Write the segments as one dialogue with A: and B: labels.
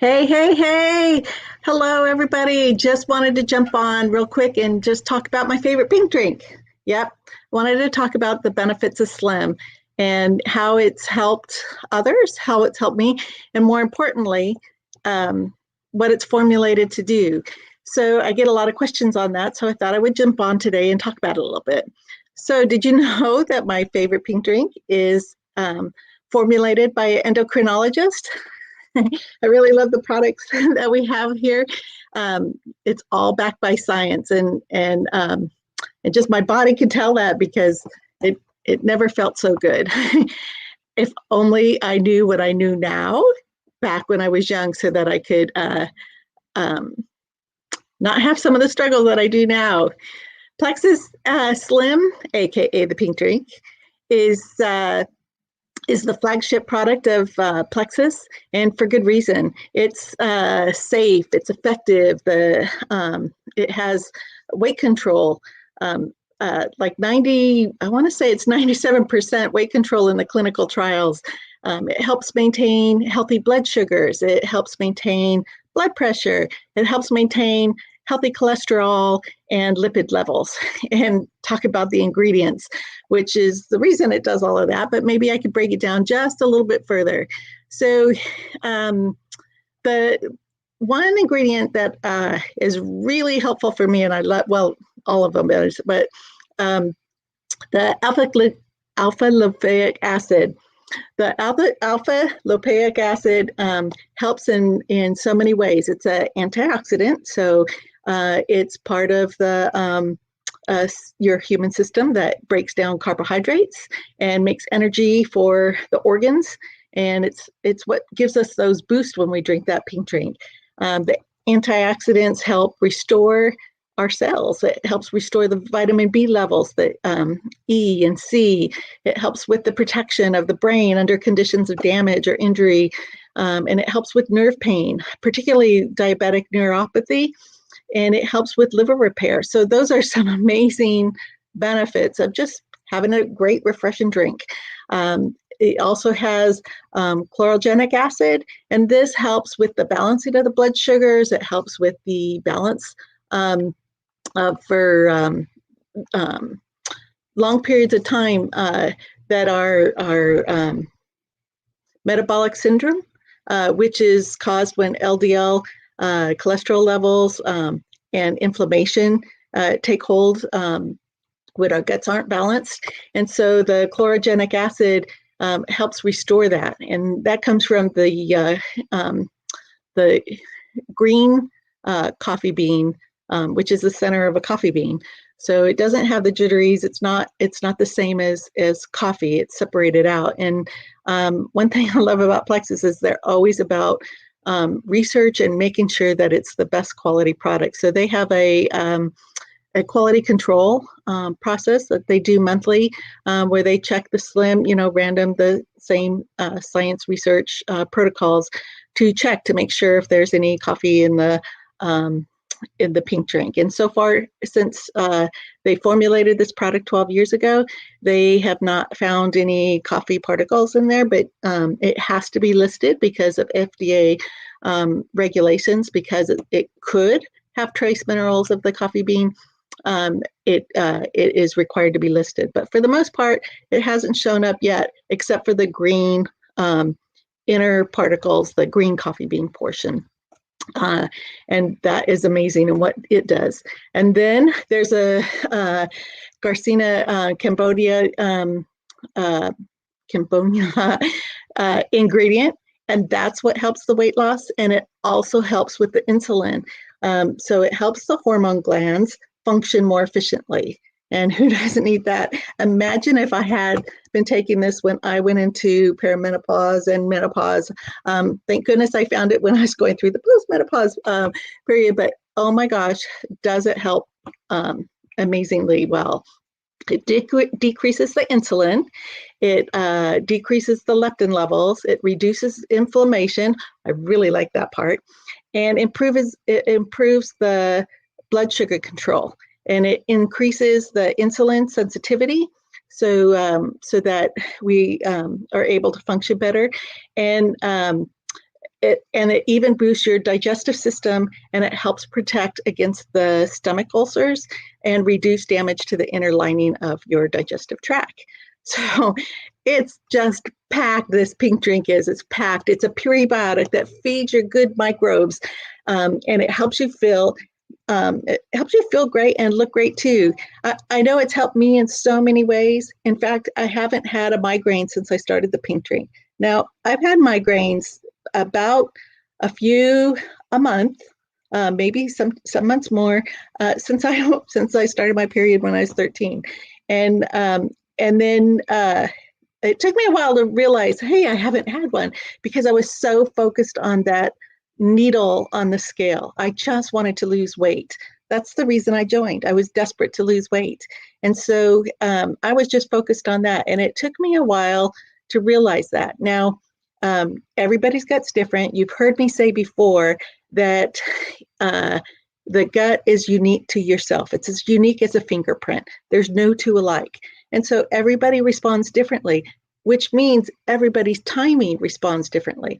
A: Hey, hey, hey. Hello, everybody. Just wanted to jump on real quick and just talk about my favorite pink drink. Yep. Wanted to talk about the benefits of Slim and how it's helped others, how it's helped me, and more importantly, um, what it's formulated to do. So I get a lot of questions on that. So I thought I would jump on today and talk about it a little bit. So, did you know that my favorite pink drink is formulated by an endocrinologist? I really love the products that we have here. Um, it's all backed by science, and just my body could tell that because it never felt so good. If only I knew what I knew now back when I was young, so that I could um, not have some of the struggles that I do now. Plexus Slim, aka the pink drink, is is the flagship product of Plexus, and for good reason. It's safe, it's effective. It has weight control, like 90. I want to say it's 97% weight control in the clinical trials. It helps maintain healthy blood sugars. It helps maintain blood pressure. It helps maintain healthy cholesterol and lipid levels. And talk about the ingredients, which is the reason it does all of that, but maybe I could break it down just a little bit further. So, the one ingredient that is really helpful for me, and I love, well, all of them is, but um, the alpha lipoic acid. The alpha lipoic acid helps in so many ways. It's an antioxidant, so it's part of the your human system that breaks down carbohydrates and makes energy for the organs. And it's what gives us those boosts when we drink that pink drink. The antioxidants help restore our cells. It helps restore the vitamin B levels, the E and C. It helps with the protection of the brain under conditions of damage or injury. And it helps with nerve pain, particularly diabetic neuropathy, and it helps with liver repair. So those are some amazing benefits of just having a great, refreshing drink. It also has chlorogenic acid, and this helps with the balancing of the blood sugars. It helps with the balance for long periods of time that are metabolic syndrome, which is caused when LDL cholesterol levels and inflammation take hold when our guts aren't balanced. And so the chlorogenic acid helps restore that. And that comes from the green coffee bean, which is the center of a coffee bean. So it doesn't have the jitteries. It's not the same as coffee. It's separated out. And one thing I love about Plexus is they're always about research and making sure that it's the best quality product. So they have a quality control process that they do monthly, where they check the Slim, random, the same science research protocols to check to make sure if there's any coffee in the pink drink. And so far, since they formulated this product 12 years ago, they have not found any coffee particles in there, but it has to be listed because of FDA regulations, because it could have trace minerals of the coffee bean. It is required to be listed. But for the most part, it hasn't shown up yet, except for the green inner particles, the green coffee bean portion. And that is amazing in what it does. And then there's a Garcinia Cambodia ingredient, and that's what helps the weight loss. And it also helps with the insulin. So it helps the hormone glands function more efficiently. And who doesn't need that? Imagine if I had been taking this when I went into perimenopause and menopause. Thank goodness I found it when I was going through the postmenopause period. But oh my gosh, does it help amazingly well. It decreases the insulin. It decreases the leptin levels. It reduces inflammation. I really like that part. And it improves the blood sugar control. And it increases the insulin sensitivity, so that we are able to function better. And it even boosts your digestive system, and it helps protect against the stomach ulcers and reduce damage to the inner lining of your digestive tract. So it's just packed. This pink drink is. It's packed. It's a prebiotic that feeds your good microbes, and it helps you feel. It helps you feel great and look great too. I know it's helped me in so many ways. In fact, I haven't had a migraine since I started the pink drink. Now, I've had migraines about a month, maybe some months more, since I started my period when I was 13, and then it took me a while to realize, hey, I haven't had one, because I was so focused on that needle on the scale. I just wanted to lose weight. That's the reason I joined. I was desperate to lose weight. And so I was just focused on that. And it took me a while to realize that. Now, everybody's gut's different. You've heard me say before that the gut is unique to yourself. It's as unique as a fingerprint. There's no two alike. And so everybody responds differently, which means everybody's timing responds differently.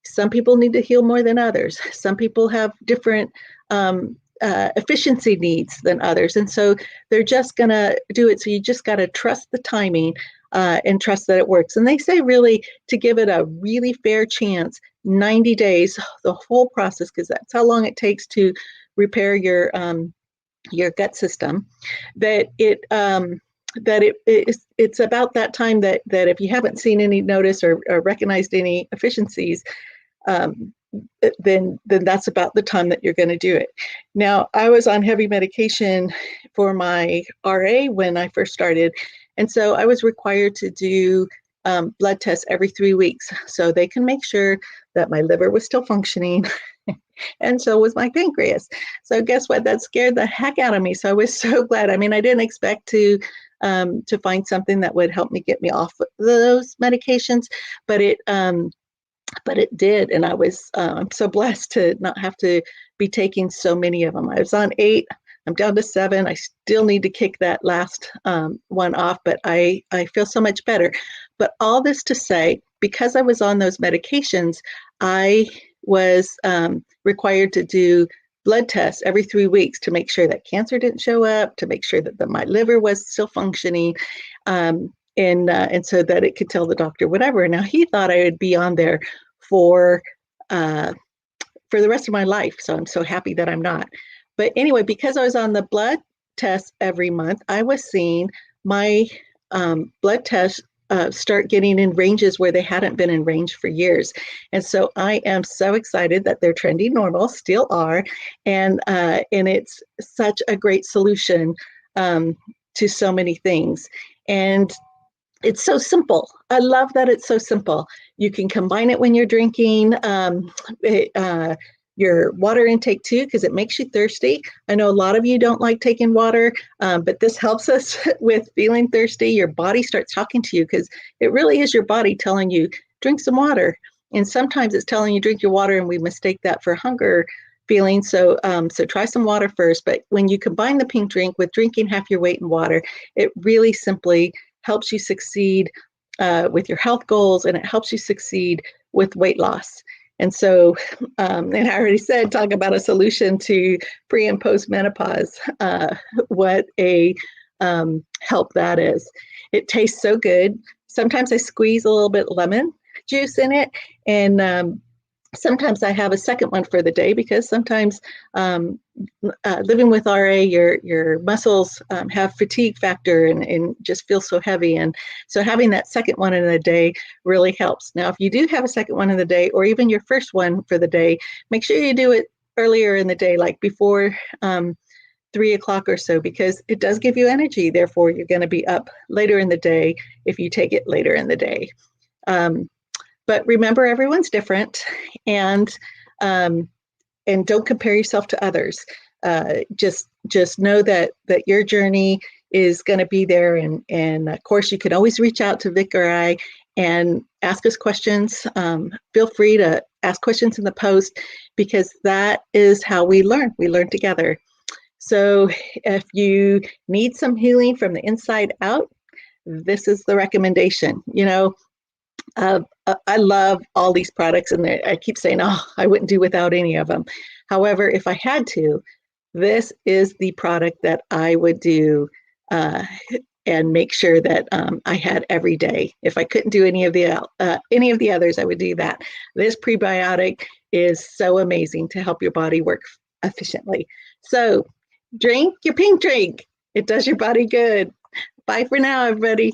A: Some people need to heal more than others. Some people have different efficiency needs than others. And so they're just going to do it. So you just got to trust the timing and trust that it works. And they say really to give it a really fair chance, 90 days, the whole process, because that's how long it takes to repair your gut system, it's about that time that if you haven't seen any notice or recognized any efficiencies, then that's about the time that you're going to do it. Now, I was on heavy medication for my RA when I first started, and so I was required to do blood tests every 3 weeks so they can make sure that my liver was still functioning. And so was my pancreas. So guess what? That scared the heck out of me. So I was so glad. I mean, I didn't expect to find something that would help me get me off of those medications, but it did. And I'm so blessed to not have to be taking so many of them. I was on 8. I'm down to 7. I still need to kick that last one off, but I feel so much better. But all this to say, because I was on those medications, I was required to do blood tests every 3 weeks to make sure that cancer didn't show up, to make sure that my liver was still functioning, and so that it could tell the doctor whatever. Now, he thought I would be on there for the rest of my life, so I'm so happy that I'm not. But anyway, because I was on the blood tests every month, I was seeing my blood tests start getting in ranges where they hadn't been in range for years. And so I am so excited that they're trending normal, still are, and it's such a great solution to so many things. And it's so simple. I love that it's so simple. You can combine it when you're drinking your water intake too, because it makes you thirsty. I know a lot of you don't like taking water, but this helps us with feeling thirsty. Your body starts talking to you, because it really is your body telling you, drink some water. And sometimes it's telling you drink your water, and we mistake that for hunger feeling. So try some water first. But when you combine the pink drink with drinking half your weight in water, it really simply helps you succeed with your health goals, and it helps you succeed with weight loss. And so, and I already said, talk about a solution to pre and post menopause. What a help that is. It tastes so good. Sometimes I squeeze a little bit lemon juice in it, and sometimes I have a second one for the day, because sometimes living with RA, your muscles have fatigue factor and just feel so heavy. And so having that second one in the day really helps. Now, if you do have a second one in the day, or even your first one for the day, make sure you do it earlier in the day, like before 3 o'clock or so, because it does give you energy. Therefore, you're going to be up later in the day if you take it later in the day. But remember, everyone's different, and don't compare yourself to others. Just know that your journey is going to be there, and of course, you can always reach out to Vic or I and ask us questions. Feel free to ask questions in the post, because that is how we learn. We learn together. So if you need some healing from the inside out, this is the recommendation. I love all these products, and I keep saying, oh, I wouldn't do without any of them. However, if I had to, this is the product that I would do uh, and make sure that I had every day. If I couldn't do any of the others, I would do that. This prebiotic is so amazing to help your body work efficiently. So drink your pink drink. It does your body good. Bye for now, everybody.